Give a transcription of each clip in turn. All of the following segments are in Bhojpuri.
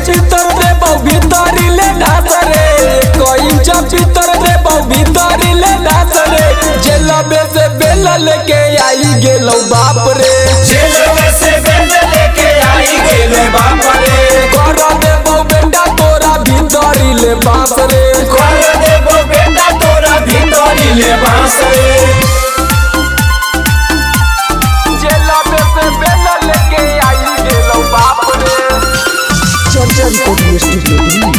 भीतर रे बहु भीतरी ले ढास रे, इंच भीतर रे बहु भीतरी ले ढास रे। जेलबे से बेल लेके आई गेलो बाप रे, जेलबे से बेल लेके आई गेलो बाप रे। कर देबो बेटा तोरा भीतरी ले बांस रे, कर देबो बेटा तोरा भीतरी ले बांस रे। जेलबे से बेल लेके आई गेलो बाप रे। चर्चा रिकॉर्डिंग स्टूडियो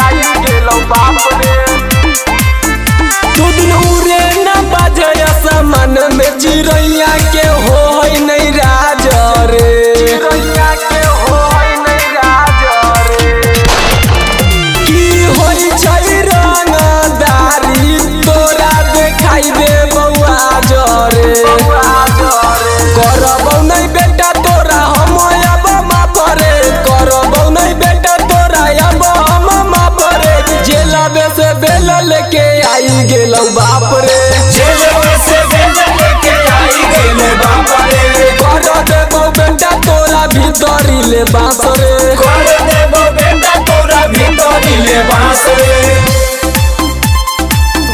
आई गेलो बाप रे। तू दिन उरे न बाजे आसमान में चिड़ैया के होय नहीं राज रे, चिड़ैया के होय नहीं राज रे। की होय छै रंगदारी तोरा देखाई दे बउआ जरे, करबौ नहीं बेटा तोरा हम अब माफ रे, करबौ नहीं बेटा तोरा अब हम माफ रे। जेलबे से बेल लेके आई गेलो बाप रे, जेलबे से बेल लेके आई गेलो बाप रे। कर देबो बेटा तोरा भीतरी ले बांस रे, कर देबो बेटा तोरा भीतरी ले बांस रे।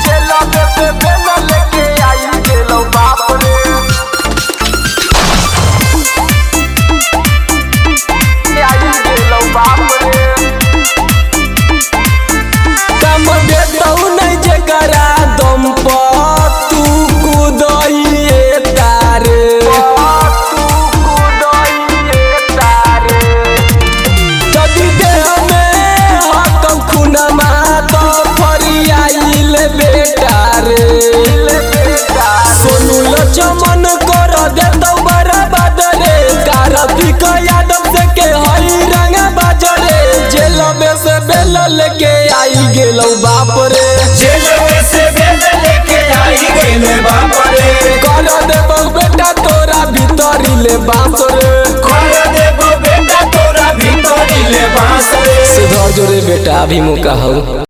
जेलबे से बेल लेके आई गेलो बाप रे। आई गेलो बाप रे। दम देतौ नहीं जेकरा दम पर तू कूदइए तारे, तू कूदइए तारे। जदि देह में हकम खुनमा तो फरियाइल बेटा रे, सोनू लक्ष्मण कर देतौ बर्बाद रे, कार्तिक यादव से के हई रंग बाजरे। जेलबे से बेल लेके आई गेलो बाप रे, जेलबे से बेल लेके आई गेलो बाप रे। कर देबो बेटा तोरा भीतरी ले बांस रे, कर देबो बेटा तोरा भीतरी ले बांस रे। सुधर जोरे बेटा अभी मौका हो।